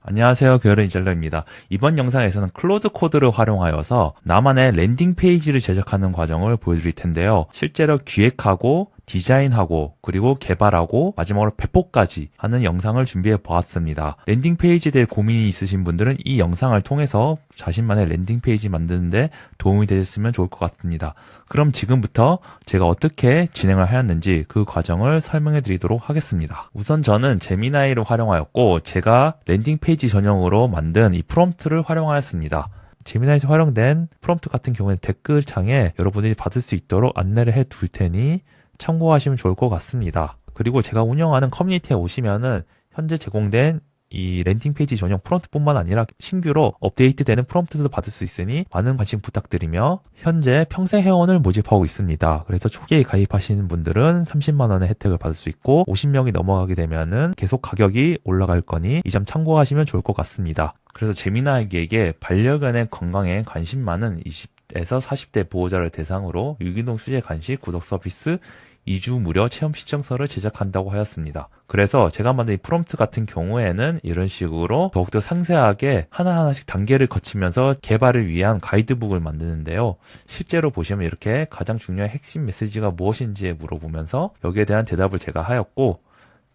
안녕하세요. 게으른 이젤러입니다. 이번 영상에서는 클로즈 코드를 활용하여서 나만의 랜딩 페이지를 제작하는 과정을 보여드릴 텐데요. 실제로 기획하고 디자인하고 그리고 개발하고 마지막으로 배포까지 하는 영상을 준비해 보았습니다. 랜딩 페이지에 대해 고민이 있으신 분들은 이 영상을 통해서 자신만의 랜딩 페이지 만드는데 도움이 되셨으면 좋을 것 같습니다. 그럼 지금부터 제가 어떻게 진행을 하였는지 그 과정을 설명해 드리도록 하겠습니다. 우선 저는 제미나이를 활용하였고 제가 랜딩 페이지 전용으로 만든 이 프롬프트를 활용하였습니다. 제미나이에서 활용된 프롬프트 같은 경우에는 댓글창에 여러분들이 받을 수 있도록 안내를 해 둘 테니 참고하시면 좋을 것 같습니다. 그리고 제가 운영하는 커뮤니티에 오시면은 현재 제공된 이 랜딩 페이지 전용 프롬프트뿐만 아니라 신규로 업데이트되는 프롬프트도 받을 수 있으니 많은 관심 부탁드리며 현재 평생 회원을 모집하고 있습니다. 그래서 초기에 가입하시는 분들은 30만 원의 혜택을 받을 수 있고 50명이 넘어가게 되면은 계속 가격이 올라갈 거니 이 점 참고하시면 좋을 것 같습니다. 그래서 제미나이에게 반려견의 건강에 관심 많은 20에서 40대 보호자를 대상으로 유기농 수제 간식 구독 서비스 2주 무료 체험 신청서를 제작한다고 하였습니다. 그래서 제가 만든 이 프롬프트 같은 경우에는 이런 식으로 더욱더 상세하게 하나하나씩 단계를 거치면서 개발을 위한 가이드북을 만드는데요. 실제로 보시면 이렇게 가장 중요한 핵심 메시지가 무엇인지에 물어보면서 여기에 대한 대답을 제가 하였고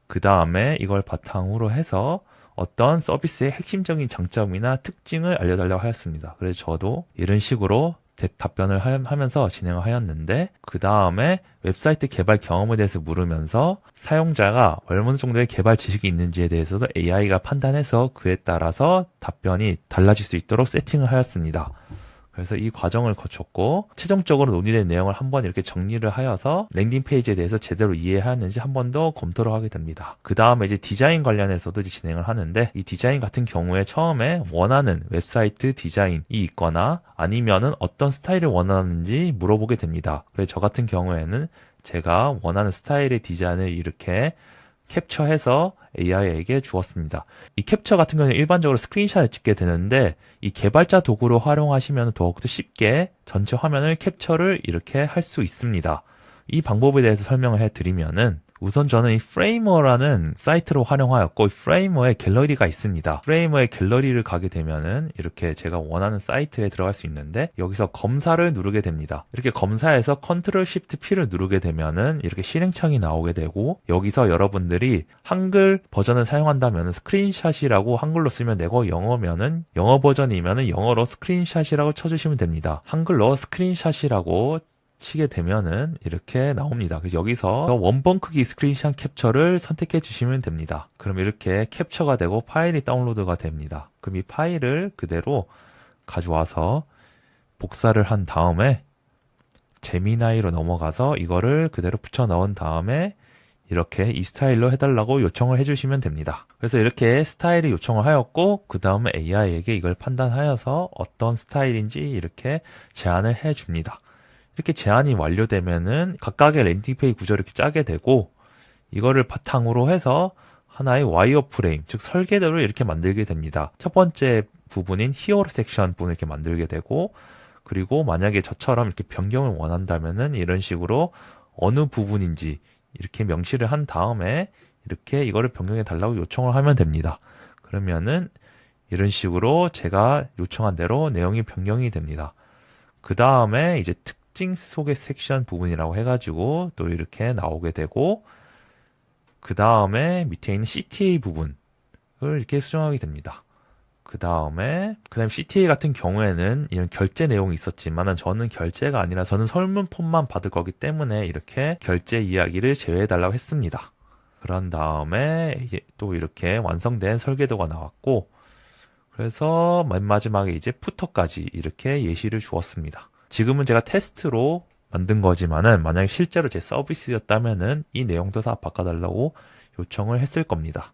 그 다음에 이걸 바탕으로 해서 어떤 서비스의 핵심적인 장점이나 특징을 알려달라고 하였습니다. 그래서 저도 이런 식으로 답변을 하면서 진행을 하였는데 그 다음에 웹사이트 개발 경험에 대해서 물으면서 사용자가 어느 정도의 개발 지식이 있는지에 대해서도 AI가 판단해서 그에 따라서 답변이 달라질 수 있도록 세팅을 하였습니다. 그래서 이 과정을 거쳤고 최종적으로 논의된 내용을 한번 이렇게 정리를 하여서 랜딩 페이지에 대해서 제대로 이해하였는지 한 번 더 검토를 하게 됩니다. 그 다음에 이제 디자인 관련해서도 이제 진행을 하는데 이 디자인 같은 경우에 처음에 원하는 웹사이트 디자인이 있거나 아니면은 어떤 스타일을 원하는지 물어보게 됩니다. 그래서 저 같은 경우에는 제가 원하는 스타일의 디자인을 이렇게 캡처해서 AI에게 주었습니다. 이 캡처 같은 경우는 일반적으로 스크린샷을 찍게 되는데 이 개발자 도구를 활용하시면 더욱더 쉽게 전체 화면을 캡처를 이렇게 할 수 있습니다. 이 방법에 대해서 설명을 해드리면은 우선 저는 이 프레이머라는 사이트로 활용하였고 이 프레이머에 갤러리가 있습니다. 프레이머에 갤러리를 가게 되면은 이렇게 제가 원하는 사이트에 들어갈 수 있는데 여기서 검사를 누르게 됩니다. 이렇게 검사해서 컨트롤 쉬프트 P를 누르게 되면은 이렇게 실행창이 나오게 되고 여기서 여러분들이 한글 버전을 사용한다면 스크린샷이라고 한글로 쓰면 되고 영어면은 영어 버전이면은 영어로 스크린샷이라고 쳐주시면 됩니다. 한글로 스크린샷이라고 치게 되면은 이렇게 나옵니다. 그래서 여기서 원본 크기 스크린샷 캡처를 선택해 주시면 됩니다. 그럼 이렇게 캡처가 되고 파일이 다운로드가 됩니다. 그럼 이 파일을 그대로 가져와서 복사를 한 다음에 제미나이로 넘어가서 이거를 그대로 붙여 넣은 다음에 이렇게 이 스타일로 해달라고 요청을 해주시면 됩니다. 그래서 이렇게 스타일을 요청을 하였고 그 다음에 AI에게 이걸 판단하여서 어떤 스타일인지 이렇게 제안을 해줍니다. 이렇게 제안이 완료되면은 각각의 랜딩 페이지 구조를 이렇게 짜게 되고 이거를 바탕으로 해서 하나의 와이어프레임, 즉 설계도를 이렇게 만들게 됩니다. 첫 번째 부분인 히어로 섹션 부분을 이렇게 만들게 되고 그리고 만약에 저처럼 이렇게 변경을 원한다면은 이런 식으로 어느 부분인지 이렇게 명시를 한 다음에 이렇게 이거를 변경해 달라고 요청을 하면 됩니다. 그러면은 이런 식으로 제가 요청한 대로 내용이 변경이 됩니다. 그 다음에 이제 특징 소개 섹션 부분이라고 해가지고 또 이렇게 나오게 되고 그 다음에 밑에 있는 CTA 부분을 이렇게 수정하게 됩니다. 그 다음에 CTA 같은 경우에는 이런 결제 내용이 있었지만은 저는 결제가 아니라 저는 설문 폼만 받을 거기 때문에 이렇게 결제 이야기를 제외해 달라고 했습니다. 그런 다음에 또 이렇게 완성된 설계도가 나왔고 그래서 맨 마지막에 이제 푸터까지 이렇게 예시를 주었습니다. 지금은 제가 테스트로 만든 거지만은 만약에 실제로 제 서비스였다면은 이 내용도 다 바꿔달라고 요청을 했을 겁니다.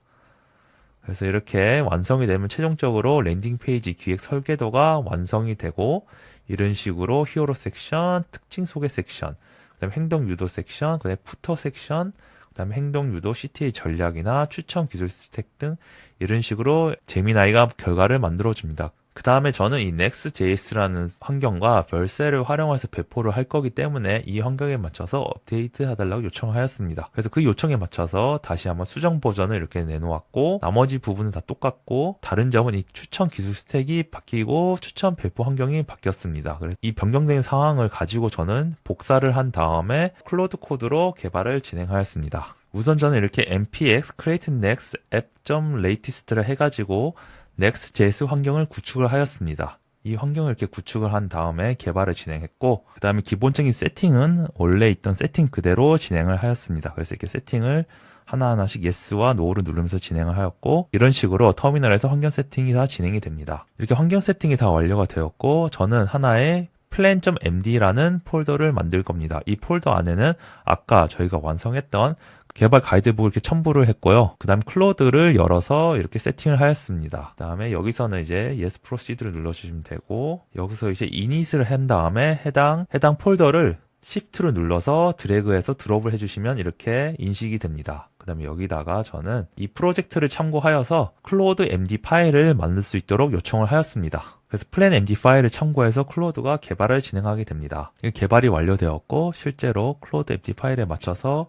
그래서 이렇게 완성이 되면 최종적으로 랜딩 페이지 기획 설계도가 완성이 되고 이런 식으로 히어로 섹션, 특징 소개 섹션, 그다음에 행동 유도 섹션, 그다음에 푸터 섹션, 그다음에 행동 유도 CTA 전략이나 추천 기술 스택 등 이런 식으로 제미나이가 결과를 만들어 줍니다. 그 다음에 저는 이 Next.js라는 환경과 별셀을 활용해서 배포를 할 거기 때문에 이 환경에 맞춰서 업데이트 해달라고 요청하였습니다. 그래서 그 요청에 맞춰서 다시 한번 수정 버전을 이렇게 내놓았고, 나머지 부분은 다 똑같고, 다른 점은 이 추천 기술 스택이 바뀌고 추천 배포 환경이 바뀌었습니다. 그래서 이 변경된 상황을 가지고 저는 복사를 한 다음에 클로드 코드로 개발을 진행하였습니다. 우선 저는 이렇게 npx create next app.latest를 해가지고 Next.js 환경을 구축을 하였습니다. 이 환경을 이렇게 구축을 한 다음에 개발을 진행했고, 그 다음에 기본적인 세팅은 원래 있던 세팅 그대로 진행을 하였습니다. 그래서 이렇게 세팅을 하나하나씩 yes와 no를 누르면서 진행을 하였고, 이런 식으로 터미널에서 환경 세팅이 다 진행이 됩니다. 이렇게 환경 세팅이 다 완료가 되었고, 저는 하나의 plan.md라는 폴더를 만들 겁니다. 이 폴더 안에는 아까 저희가 완성했던 개발 가이드북을 이렇게 첨부를 했고요. 그 다음 클로드를 열어서 이렇게 세팅을 하였습니다. 그 다음에 여기서는 이제 Yes Proceed를 눌러주시면 되고, 여기서 이제 init을 한 다음에 해당 폴더를 Shift를 눌러서 드래그해서 드롭을 해주시면 이렇게 인식이 됩니다. 그 다음에 여기다가 저는 이 프로젝트를 참고하여서 클로드 MD 파일을 만들 수 있도록 요청을 하였습니다. 그래서 plan MD 파일을 참고해서 클로드가 개발을 진행하게 됩니다. 개발이 완료되었고, 실제로 클로드 MD 파일에 맞춰서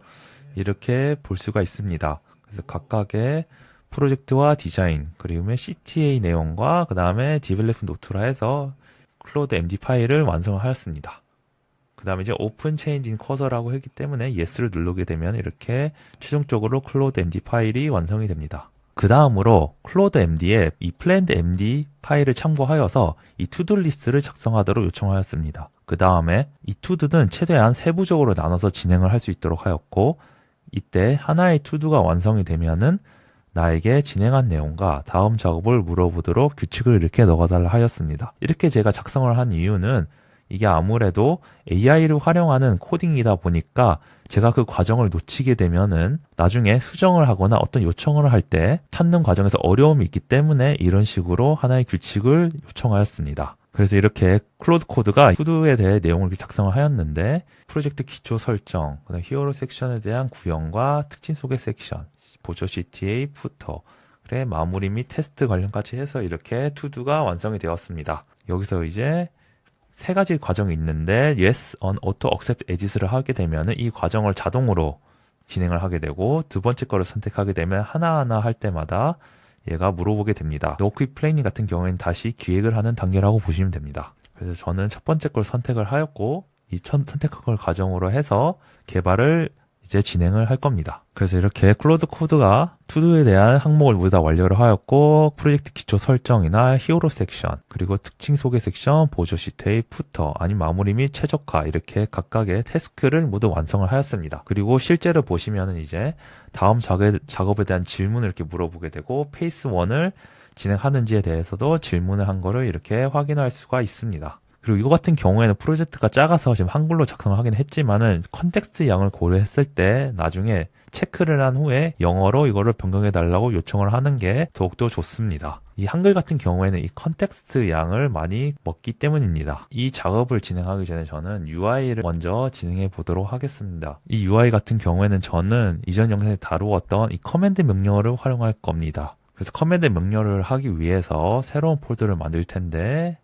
이렇게 볼 수가 있습니다. 그래서 각각의 프로젝트와 디자인, 그리고 CTA 내용과 그 다음에 디벨롭 노트라 해서 클로드 MD 파일을 완성을 하였습니다. 그 다음에 이제 오픈 체인지 인 커서라고 했기 때문에 yes를 누르게 되면 이렇게 최종적으로 클로드 MD 파일이 완성이 됩니다. 그 다음으로 클로드 MD에 이 planned MD 파일을 참고하여서 이 투두 리스트를 작성하도록 요청하였습니다. 그 다음에 이 투두는 최대한 세부적으로 나눠서 진행을 할 수 있도록 하였고, 이때 하나의 투두가 완성이 되면은 나에게 진행한 내용과 다음 작업을 물어보도록 규칙을 이렇게 넣어달라 하였습니다. 이렇게 제가 작성을 한 이유는 이게 아무래도 AI를 활용하는 코딩이다 보니까 제가 그 과정을 놓치게 되면은 나중에 수정을 하거나 어떤 요청을 할 때 찾는 과정에서 어려움이 있기 때문에 이런 식으로 하나의 규칙을 요청하였습니다. 그래서 이렇게 클로드 코드가 투두에 대해 내용을 이렇게 작성을 하였는데, 프로젝트 기초 설정, 그다음 히어로 섹션에 대한 구현과 특징 소개 섹션, 보조 CTA, 푸터, 그래 마무리 및 테스트 관련까지 해서 이렇게 투두가 완성이 되었습니다. 여기서 이제 세 가지 과정이 있는데 yes, on, auto, accept, edit를 하게 되면은 이 과정을 자동으로 진행을 하게 되고, 두 번째 거를 선택하게 되면 하나하나 할 때마다 얘가 물어보게 됩니다. 노크윅 플레이닝 같은 경우에는 다시 기획을 하는 단계라고 보시면 됩니다. 그래서 저는 첫 번째 걸 선택을 하였고, 이 선택한 걸 가정으로 해서 개발을 이제 진행을 할 겁니다. 그래서 이렇게 클로드 코드가 투두에 대한 항목을 모두 다 완료를 하였고, 프로젝트 기초 설정이나 히어로 섹션, 그리고 특징 소개 섹션, 보조 시트의 푸터, 아니 마무리 및 최적화, 이렇게 각각의 태스크를 모두 완성을 하였습니다. 그리고 실제로 보시면은 이제 다음 작업에 대한 질문을 이렇게 물어보게 되고, 페이스 1을 진행하는지에 대해서도 질문을 한 거를 이렇게 확인할 수가 있습니다. 그리고 이거 같은 경우에는 프로젝트가 작아서 지금 한글로 작성을 하긴 했지만은 컨텍스트 양을 고려했을 때 나중에 체크를 한 후에 영어로 이거를 변경해 달라고 요청을 하는 게 더욱더 좋습니다. 이 한글 같은 경우에는 이 컨텍스트 양을 많이 먹기 때문입니다. 이 작업을 진행하기 전에 저는 UI를 먼저 진행해 보도록 하겠습니다. 이 UI 같은 경우에는 저는 이전 영상에 다루었던 이 커맨드 명령어를 활용할 겁니다. 그래서 커맨드 명령어를 하기 위해서 새로운 폴더를 만들 텐데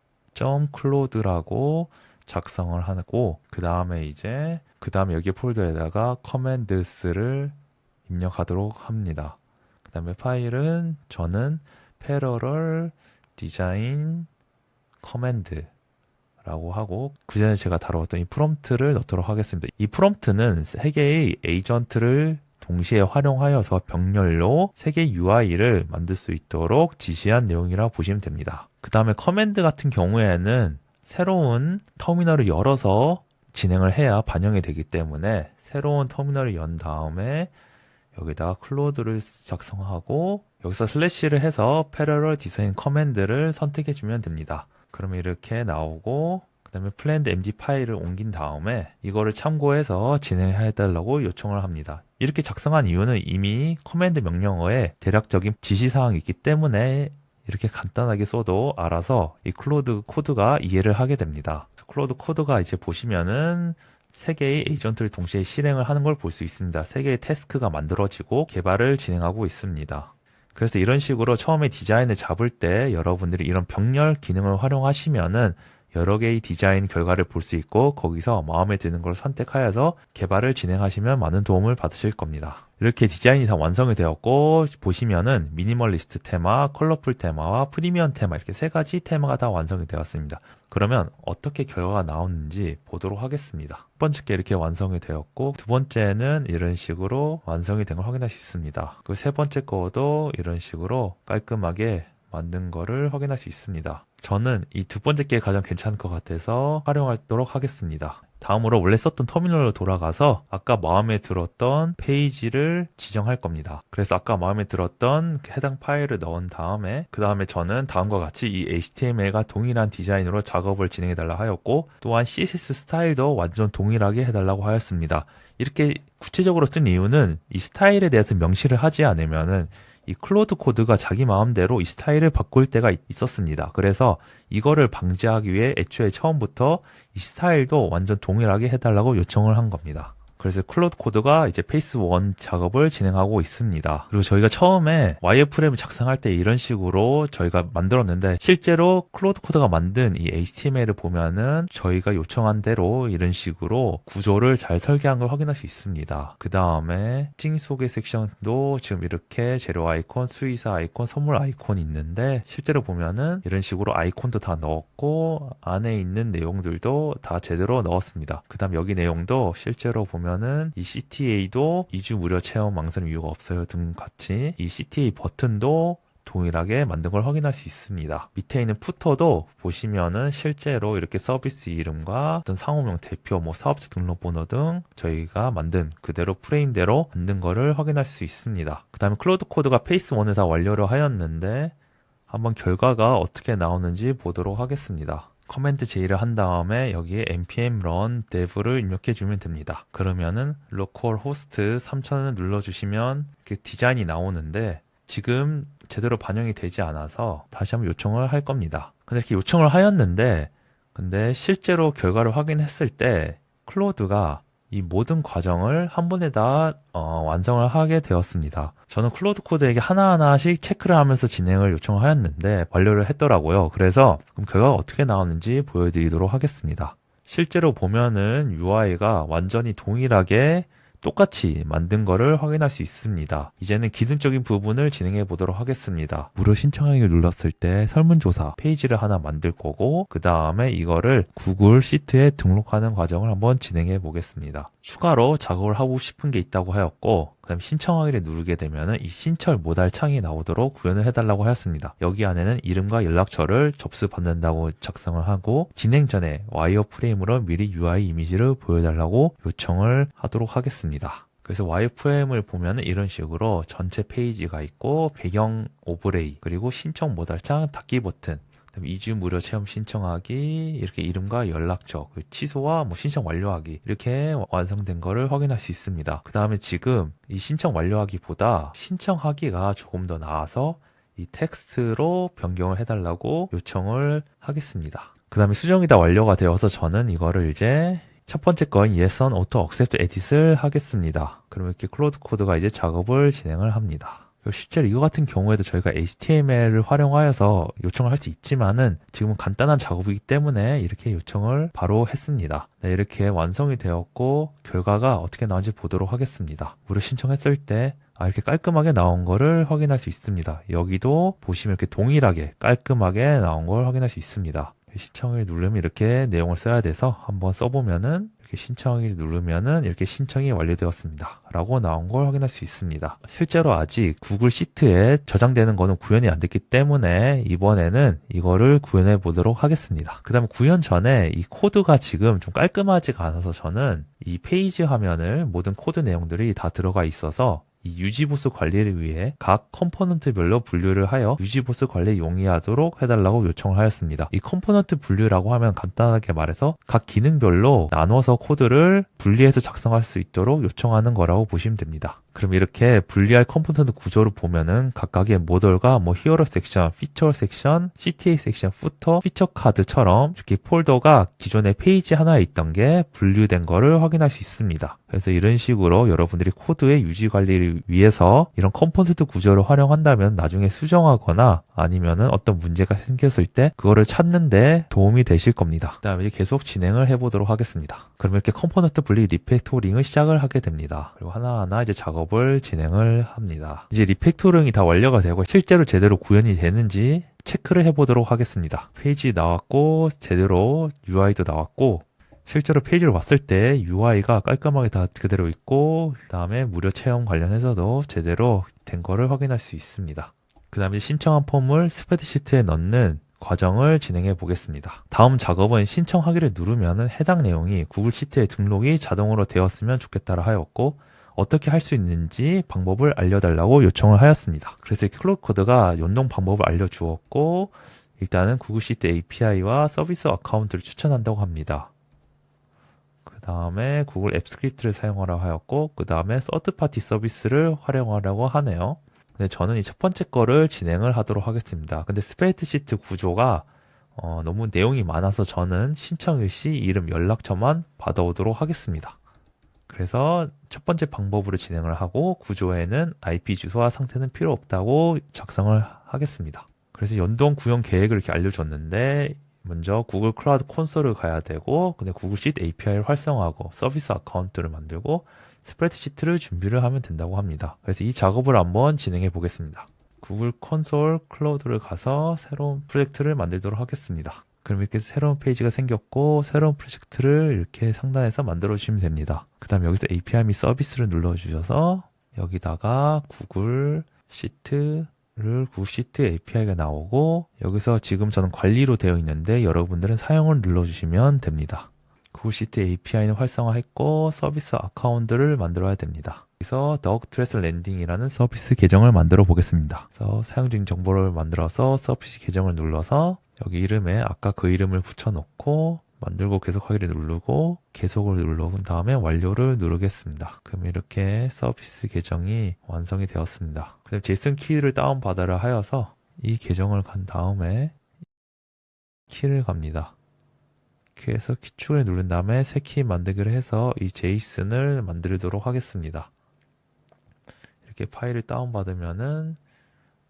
.클로드라고 작성을 하고, 그 다음에 여기 폴더에다가 commands를 입력하도록 합니다. 그 다음에 파일은 저는 parallel design command라고 하고, 그 전에 제가 다루었던 이 프롬프트를 넣도록 하겠습니다. 이 프롬프트는 세 개의 에이전트를 동시에 활용하여서 병렬로 세 개의 UI를 만들 수 있도록 지시한 내용이라 보시면 됩니다. 그 다음에 커맨드 같은 경우에는 새로운 터미널을 열어서 진행을 해야 반영이 되기 때문에 새로운 터미널을 연 다음에 여기다가 클로드를 작성하고 여기서 슬래시를 해서 Parallel Design Command를 선택해 주면 됩니다. 그러면 이렇게 나오고, 그 다음에 planned MD 파일을 옮긴 다음에 이거를 참고해서 진행해 달라고 요청을 합니다. 이렇게 작성한 이유는 이미 커맨드 명령어에 대략적인 지시사항이 있기 때문에 이렇게 간단하게 써도 알아서 이 클로드 코드가 이해를 하게 됩니다. 클로드 코드가 이제 보시면은 세 개의 에이전트를 동시에 실행을 하는 걸 볼 수 있습니다. 세 개의 태스크가 만들어지고 개발을 진행하고 있습니다. 그래서 이런 식으로 처음에 디자인을 잡을 때 여러분들이 이런 병렬 기능을 활용하시면은 여러 개의 디자인 결과를 볼 수 있고 거기서 마음에 드는 걸 선택하여서 개발을 진행하시면 많은 도움을 받으실 겁니다. 이렇게 디자인이 다 완성이 되었고 보시면은 미니멀리스트 테마, 컬러풀 테마와 프리미엄 테마 이렇게 세 가지 테마가 다 완성이 되었습니다. 그러면 어떻게 결과가 나오는지 보도록 하겠습니다. 첫 번째 게 이렇게 완성이 되었고 두 번째는 이런 식으로 완성이 된 걸 확인할 수 있습니다. 그 세 번째 거도 이런 식으로 깔끔하게 만든 거를 확인할 수 있습니다. 저는 이 두 번째 게 가장 괜찮을 것 같아서 활용하도록 하겠습니다. 다음으로 원래 썼던 터미널로 돌아가서 아까 마음에 들었던 페이지를 지정할 겁니다. 그래서 아까 마음에 들었던 해당 파일을 넣은 다음에 그 다음에 저는 다음과 같이 이 HTML과 동일한 디자인으로 작업을 진행해 달라 하였고 또한 CSS 스타일도 완전 동일하게 해달라고 하였습니다. 이렇게 구체적으로 쓴 이유는 이 스타일에 대해서 명시를 하지 않으면은 이 클로드 코드가 자기 마음대로 이 스타일을 바꿀 때가 있었습니다. 그래서 이거를 방지하기 위해 애초에 처음부터 이 스타일도 완전 동일하게 해달라고 요청을 한 겁니다. 그래서 클로드 코드가 이제 페이스 1 작업을 진행하고 있습니다. 그리고 저희가 처음에 와이어프레임을 작성할 때 이런 식으로 저희가 만들었는데 실제로 클로드 코드가 만든 이 HTML을 보면은 저희가 요청한 대로 이런 식으로 구조를 잘 설계한 걸 확인할 수 있습니다. 그 다음에 찡 소개 섹션도 지금 이렇게 재료 아이콘, 수의사 아이콘, 선물 아이콘이 있는데 실제로 보면은 이런 식으로 아이콘도 다 넣었고 안에 있는 내용들도 다 제대로 넣었습니다. 그 다음 여기 내용도 실제로 보면 이 CTA도 2주 무료 체험 망설임 이유가 없어요 등 같이 이 CTA 버튼도 동일하게 만든 걸 확인할 수 있습니다. 밑에 있는 푸터도 보시면은 실제로 이렇게 서비스 이름과 어떤 상호명 대표, 사업자 등록번호 등 저희가 만든 그대로 프레임대로 만든 거를 확인할 수 있습니다. 그 다음에 클로드 코드가 페이스 1을 다 완료를 하였는데 한번 결과가 어떻게 나오는지 보도록 하겠습니다. 커맨드 J를 한 다음에 여기에 npm run dev를 입력해 주면 됩니다. 그러면은 localhost 3000을 눌러주시면 이렇게 디자인이 나오는데 지금 제대로 반영이 되지 않아서 다시 한번 요청을 할 겁니다. 근데 이렇게 요청을 하였는데 근데 실제로 결과를 확인했을 때 클로드가 이 모든 과정을 한 번에 다 완성을 하게 되었습니다. 저는 클로드 코드에게 하나하나씩 체크를 하면서 진행을 요청하였는데 완료를 했더라고요. 그래서 그럼 결과가 어떻게 나오는지 보여드리도록 하겠습니다. 실제로 보면은 UI가 완전히 동일하게 똑같이 만든 거를 확인할 수 있습니다. 이제는 기능적인 부분을 진행해 보도록 하겠습니다. 무료 신청하기를 눌렀을 때 설문조사 페이지를 하나 만들 거고 그 다음에 이거를 구글 시트에 등록하는 과정을 한번 진행해 보겠습니다. 추가로 작업을 하고 싶은 게 있다고 하였고 그 다음 신청하기를 누르게 되면은 이 신청 모달 창이 나오도록 구현을 해달라고 하였습니다. 여기 안에는 이름과 연락처를 접수받는다고 작성을 하고 진행 전에 와이어프레임으로 미리 UI 이미지를 보여달라고 요청을 하도록 하겠습니다. 그래서 와이어프레임을 보면은 이런 식으로 전체 페이지가 있고 배경 오브레이 그리고 신청 모달창 닫기 버튼 2주 무료 체험 신청하기 이렇게 이름과 연락처 취소와 신청 완료하기 이렇게 완성된 거를 확인할 수 있습니다. 그 다음에 지금 이 신청 완료하기보다 신청하기가 조금 더 나아서 이 텍스트로 변경을 해달라고 요청을 하겠습니다. 그 다음에 수정이 다 완료가 되어서 저는 이거를 이제 첫 번째 건 Yes on Auto Accept Edit을 하겠습니다. 그러면 이렇게 클로드 코드가 이제 작업을 진행을 합니다. 실제로 이거 같은 경우에도 저희가 HTML을 활용하여서 요청을 할 수 있지만은 지금은 간단한 작업이기 때문에 이렇게 요청을 바로 했습니다. 네, 이렇게 완성이 되었고 결과가 어떻게 나온지 보도록 하겠습니다. 무료 신청했을 때 이렇게 깔끔하게 나온 거를 확인할 수 있습니다. 여기도 보시면 이렇게 동일하게 깔끔하게 나온 걸 확인할 수 있습니다. 신청을 누르면 이렇게 내용을 써야 돼서 한번 써보면은 이렇게 신청을 누르면은 이렇게 신청이 완료되었습니다 라고 나온 걸 확인할 수 있습니다. 실제로 아직 구글 시트에 저장되는 거는 구현이 안 됐기 때문에 이번에는 이거를 구현해 보도록 하겠습니다. 그 다음에 구현 전에 이 코드가 지금 좀 깔끔하지가 않아서 저는 이 페이지 화면을 모든 코드 내용들이 다 들어가 있어서 이 유지보수 관리를 위해 각 컴포넌트별로 분류를 하여 유지보수 관리에 용이하도록 해달라고 요청을 하였습니다. 이 컴포넌트 분류라고 하면 간단하게 말해서 각 기능별로 나눠서 코드를 분리해서 작성할 수 있도록 요청하는 거라고 보시면 됩니다. 그럼 이렇게 분리할 컴포넌트 구조를 보면은 각각의 모듈과 뭐 히어로 섹션, 피처 섹션, CTA 섹션, 부터, 피처 카드처럼 이렇게 폴더가 기존의 페이지 하나에 있던 게 분류된 거를 확인할 수 있습니다. 그래서 이런 식으로 여러분들이 코드의 유지 관리를 위해서 이런 컴포넌트 구조를 활용한다면 나중에 수정하거나 아니면은 어떤 문제가 생겼을 때 그거를 찾는데 도움이 되실 겁니다. 그 다음에 이제 계속 진행을 해보도록 하겠습니다. 그럼 이렇게 컴포넌트 분리 리팩토링을 시작을 하게 됩니다. 그리고 하나하나 이제 작업을 진행을 합니다. 이제 리팩토링이 다 완료가 되고 실제로 제대로 구현이 되는지 체크를 해보도록 하겠습니다. 페이지 나왔고 제대로 UI도 나왔고 실제로 페이지를 봤을 때 UI가 깔끔하게 다 그대로 있고 그 다음에 무료 체험 관련해서도 제대로 된 거를 확인할 수 있습니다. 그 다음에 신청한 폼을 스프레드시트에 넣는 과정을 진행해 보겠습니다. 다음 작업은 신청하기를 누르면 해당 내용이 구글 시트에 등록이 자동으로 되었으면 좋겠다라 하였고 어떻게 할 수 있는지 방법을 알려달라고 요청을 하였습니다. 그래서 클로드 코드가 연동 방법을 알려주었고 일단은 구글 시트 API와 서비스 어카운트를 추천한다고 합니다. 그 다음에 구글 앱 스크립트를 사용하라고 하였고 그 다음에 서드파티 서비스를 활용하려고 하네요. 근데 저는 이 첫 번째 거를 진행을 하도록 하겠습니다. 근데 스프레드시트 구조가 너무 내용이 많아서 저는 신청일 시 이름 연락처만 받아오도록 하겠습니다. 그래서 첫 번째 방법으로 진행을 하고 구조에는 IP 주소와 상태는 필요 없다고 작성을 하겠습니다. 그래서 연동 구현 계획을 이렇게 알려줬는데 먼저 구글 클라우드 콘솔을 가야 되고 근데 구글 시트 API를 활성화하고 서비스 어카운트를 만들고 스프레드시트를 준비를 하면 된다고 합니다. 그래서 이 작업을 한번 진행해 보겠습니다. 구글 콘솔 클라우드를 가서 새로운 프로젝트를 만들도록 하겠습니다. 그럼 이렇게 새로운 페이지가 생겼고 새로운 프로젝트를 이렇게 상단에서 만들어 주시면 됩니다. 그 다음 여기서 API 및 서비스를 눌러 주셔서 여기다가 구글 시트 API가 나오고 여기서 지금 저는 관리로 되어 있는데 여러분들은 사용을 눌러주시면 됩니다. 구글 시트 API는 활성화했고 서비스 어카운트를 만들어야 됩니다. 여기서 더그트레스 랜딩이라는 서비스 계정을 만들어 보겠습니다. 그래서 사용 중 정보를 만들어서 서비스 계정을 눌러서 여기 이름에 아까 그 이름을 붙여놓고 만들고 계속하기를 누르고 계속을 누른 다음에 완료를 누르겠습니다. 그럼 이렇게 서비스 계정이 완성이 되었습니다. 그다음 제이슨 키를 다운받아라 하여서 이 계정을 간 다음에 키를 갑니다. 키에서 키축을 누른 다음에 새 키 만들기를 해서 이 제이슨을 만들도록 하겠습니다. 이렇게 파일을 다운받으면은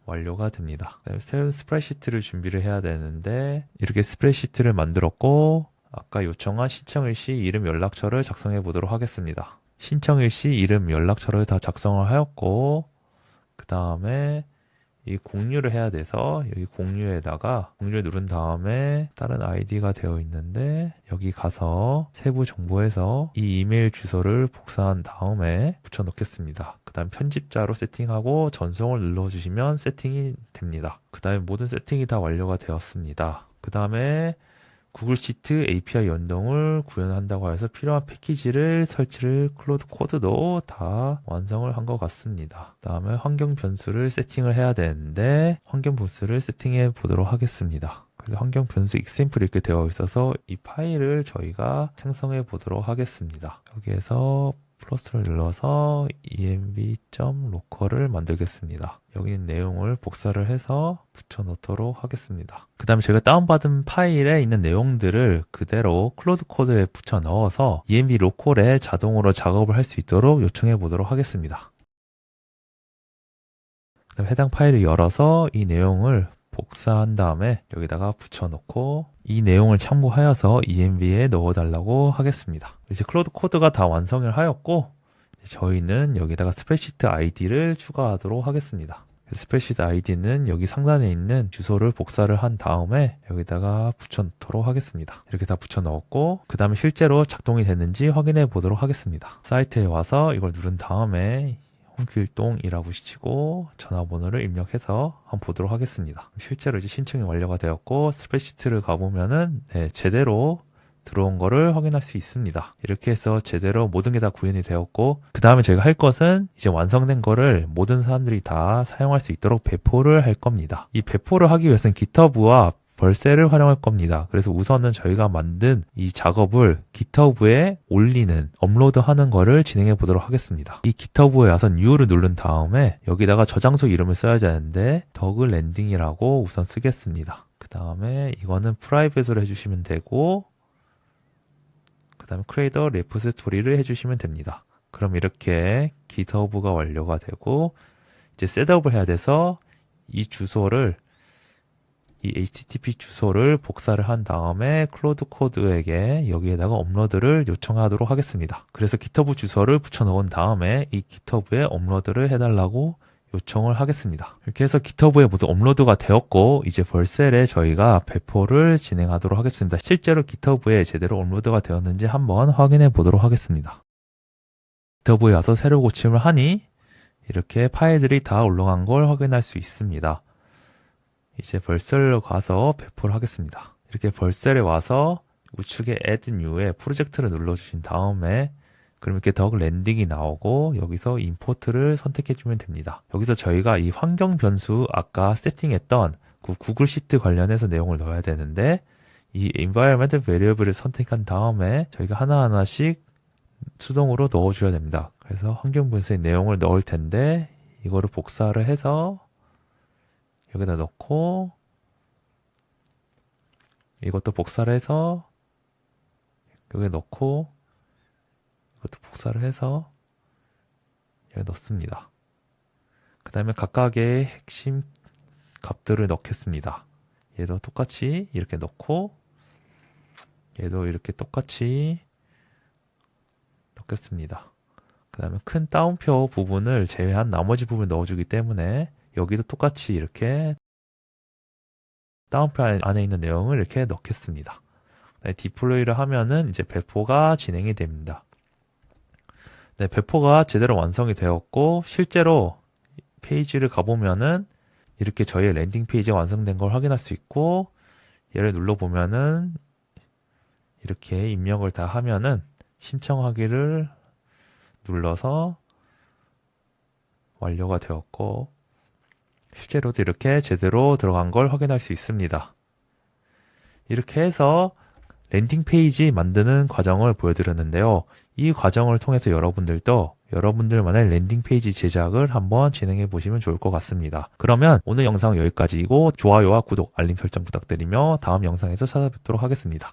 완료가 됩니다. 새로운 스프레드시트를 준비를 해야 되는데 이렇게 스프레드시트를 만들었고 아까 요청한 신청일 시 이름 연락처를 작성해 보도록 하겠습니다. 신청일 시 이름 연락처를 다 작성을 하였고 그 다음에 이 공유를 해야 돼서 여기 공유에다가 공유를 누른 다음에 다른 아이디가 되어 있는데 여기 가서 세부 정보에서 이 이메일 주소를 복사한 다음에 붙여 넣겠습니다. 그 다음 편집자로 세팅하고 전송을 눌러주시면 세팅이 됩니다. 그 다음에 모든 세팅이 다 완료가 되었습니다. 그 다음에 구글 시트 API 연동을 구현한다고 해서 필요한 패키지를 설치를 클로드 코드도 다 완성을 한 것 같습니다. 그 다음에 환경 변수를 세팅을 해야 되는데 환경 변수를 세팅해 보도록 하겠습니다. 그래서 환경 변수 example 이렇게 되어 있어서 이 파일을 저희가 생성해 보도록 하겠습니다. 여기에서 플러스를 눌러서 env.local을 만들겠습니다. 여기 있는 내용을 복사를 해서 붙여 넣도록 하겠습니다. 그 다음에 제가 다운받은 파일에 있는 내용들을 그대로 클로드 코드에 붙여 넣어서 env local에 자동으로 작업을 할 수 있도록 요청해 보도록 하겠습니다. 그 다음에 해당 파일을 열어서 이 내용을 복사한 다음에 여기다가 붙여놓고 이 내용을 참고하여서 env에 넣어달라고 하겠습니다. 이제 클로드 코드가 다 완성을 하였고 저희는 여기다가 스프레드시트 아이디를 추가하도록 하겠습니다. 스프레드시트 아이디는 여기 상단에 있는 주소를 복사를 한 다음에 여기다가 붙여놓도록 하겠습니다. 이렇게 다 붙여넣었고 그 다음에 실제로 작동이 됐는지 확인해 보도록 하겠습니다. 사이트에 와서 이걸 누른 다음에 홍길동이라고 치고 전화번호를 입력해서 한번 보도록 하겠습니다. 실제로 이제 신청이 완료가 되었고 스프레드시트를 가보면은 제대로 들어온 거를 확인할 수 있습니다. 이렇게 해서 제대로 모든 게 다 구현이 되었고 그 다음에 저희가 할 것은 이제 완성된 거를 모든 사람들이 다 사용할 수 있도록 배포를 할 겁니다. 이 배포를 하기 위해서는 GitHub와 벌셀을 활용할 겁니다. 그래서 우선은 저희가 만든 이 작업을 GitHub에 올리는, 업로드하는 거를 진행해 보도록 하겠습니다. 이 GitHub에 와서 New를 누른 다음에 여기다가 저장소 이름을 써야 되는데 더그 랜딩이라고 우선 쓰겠습니다. 그 다음에 이거는 프라이빗으로 해주시면 되고, 그 다음에 create a repository를 해주시면 됩니다. 그럼 이렇게 GitHub가 완료가 되고, 이제 셋업을 해야 돼서 이 주소를, 이 HTTP 주소를 복사를 한 다음에 클로드 코드에게 여기에다가 업로드를 요청하도록 하겠습니다. 그래서 GitHub 주소를 붙여 놓은 다음에 이 GitHub에 업로드를 해달라고 요청을 하겠습니다. 이렇게 해서 GitHub에 모두 업로드가 되었고, 이제 벌셀에 저희가 배포를 진행하도록 하겠습니다. 실제로 GitHub에 제대로 업로드가 되었는지 한번 확인해 보도록 하겠습니다. GitHub에 와서 새로 고침을 하니 이렇게 파일들이 다 올라간 걸 확인할 수 있습니다. 이제 벌셀로 가서 배포를 하겠습니다. 이렇게 벌셀에 와서 우측에 Add New에 프로젝트를 눌러주신 다음에, 그럼 이렇게 더그 랜딩이 나오고 여기서 임포트를 선택해주면 됩니다. 여기서 저희가 이 환경 변수 아까 세팅했던 그 구글 시트 관련해서 내용을 넣어야 되는데, 이 environment variable을 선택한 다음에 저희가 하나하나씩 수동으로 넣어줘야 됩니다. 그래서 환경 변수의 내용을 넣을 텐데, 이거를 복사를 해서 여기다 넣고, 이것도 복사를 해서 여기 넣고, 이것도 복사를 해서 여기 넣습니다. 그 다음에 각각의 핵심 값들을 넣겠습니다. 얘도 똑같이 이렇게 넣고, 얘도 이렇게 똑같이 넣겠습니다. 그 다음에 큰 따옴표 부분을 제외한 나머지 부분을 넣어주기 때문에 여기도 똑같이 이렇게 따옴표 안에 있는 내용을 이렇게 넣겠습니다. 디플로이를 하면은 이제 배포가 진행이 됩니다. 네, 배포가 제대로 완성이 되었고, 실제로 페이지를 가보면은 이렇게 저희의 랜딩 페이지가 완성된 걸 확인할 수 있고, 얘를 눌러보면은 이렇게 입력을 다 하면은 신청하기를 눌러서 완료가 되었고, 실제로도 이렇게 제대로 들어간 걸 확인할 수 있습니다. 이렇게 해서 랜딩 페이지 만드는 과정을 보여드렸는데요. 이 과정을 통해서 여러분들도 여러분들만의 랜딩 페이지 제작을 한번 진행해 보시면 좋을 것 같습니다. 그러면 오늘 영상은 여기까지이고, 좋아요와 구독, 알림 설정 부탁드리며 다음 영상에서 찾아뵙도록 하겠습니다.